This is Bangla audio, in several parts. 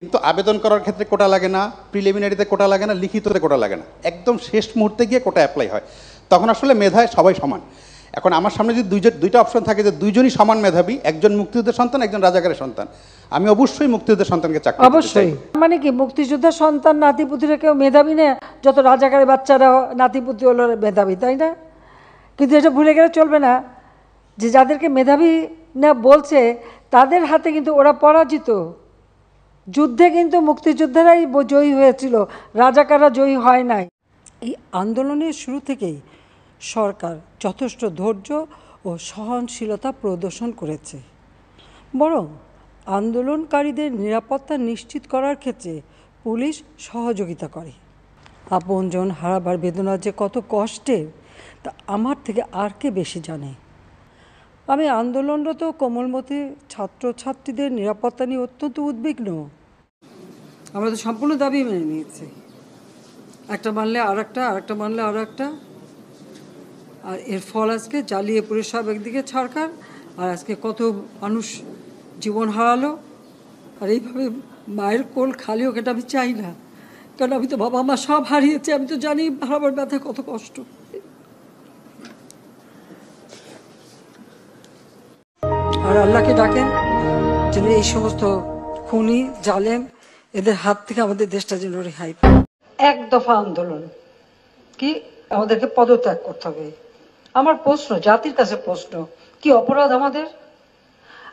কিন্তু আবেদন করার ক্ষেত্রে কোটা লাগে না, প্রিলিমিনারিতে কোটা লাগে না, লিখিততে কোটা লাগে না, একদম শেষ মুহূর্তে গিয়ে কোটা অ্যাপ্লাই হয়। তখন আসলে মেধায় সবাই সমান। এখন আমার সামনে যদি দুইটা অপশন থাকে যে দুইজনই সমান মেধাবী, একজন মুক্তিযুদ্ধের সন্তান, একজন রাজাকারের সন্তান, আমি অবশ্যই মুক্তিযুদ্ধের সন্তানকে চাকরি দিতে চাই। অবশ্যই। মানে কি মুক্তিযোদ্ধার সন্তান নাতিপুতিরা কেউ মেধাবী না, যত রাজাকারের বাচ্চারা নাতিপুতি হলো মেধাবী, তাই না? কিন্তু এটা ভুলে গেলে চলবে না যে যাদেরকে মেধাবী না বলছে তাদের হাতে কিন্তু ওরা পরাজিত। যুদ্ধে কিন্তু মুক্তিযোদ্ধারাই জয়ী হয়েছিল, রাজাকাররা জয়ী হয় নাই। এই আন্দোলনের শুরু থেকেই সরকার যথেষ্ট ধৈর্য ও সহনশীলতা প্রদর্শন করেছে, বরং আন্দোলনকারীদের নিরাপত্তা নিশ্চিত করার ক্ষেত্রে পুলিশ সহযোগিতা করে। আপনজন হারাবার বেদনা যে কত কষ্টের তা আমার থেকে আর কে বেশি জানে। আমি আন্দোলনরত কোমলমতি ছাত্রছাত্রীদের নিরাপত্তা নিয়ে অত্যন্ত উদ্বিগ্ন। আমরা তো সম্পূর্ণ দাবি মেনে নিয়েছি, একটা মানলে আর একটা, আরেকটা মানলে আরও একটা। আর এর ফল আজকে জ্বালিয়ে পুড়ে সব একদিকে সরকার, আর আজকে কত মানুষ জীবন হারালো। আর এইভাবে মায়ের কোল খালি হোক এটা আমি চাই না, কারণ আমি তো বাবা মা সব হারিয়েছি, আমি তো জানি হারাবার ব্যথা কত কষ্ট। আর আল্লাহকে ডাকেন যেন এই সমস্ত খুনি জালেম এদের হাত থেকে আমাদের দেশটা যেন রেহাই পায়। এক দফা আন্দোলন কি আমাদেরকে পদত্যাগ করতে হবে। আমার প্রশ্ন, জাতির কাছে প্রশ্ন, কি অপরাধ আমাদের?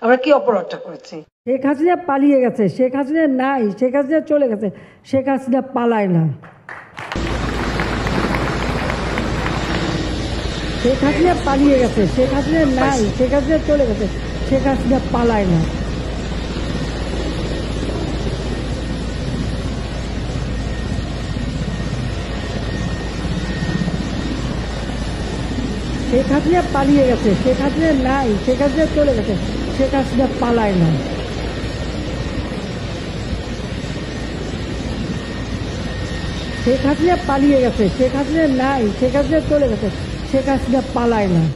আমরা কি অপরাধটা করেছি? শেখ হাসিনা পালিয়ে গেছে, শেখ হাসিনা নাই, শেখ হাসিনা চলে গেছে, শেখ হাসিনা পালায় না। শেখ হাসিনা পালিয়ে গেছে, শেখ হাসিনা নাই, শেখ হাসিনা চলে গেছে, শেখ হাসিনা পালায় না। শেখ হাসিনা পালিয়ে গেছে, শেখ হাসিনা নাই, শেখ হাসিনা চলে গেছে, শেখ হাসিনা পালায় না। শেখ হাসিনা পালিয়ে গেছে, শেখ হাসিনা নাই, শেখ হাসিনা চলে গেছে, শেখ হাসিনা পালায় না।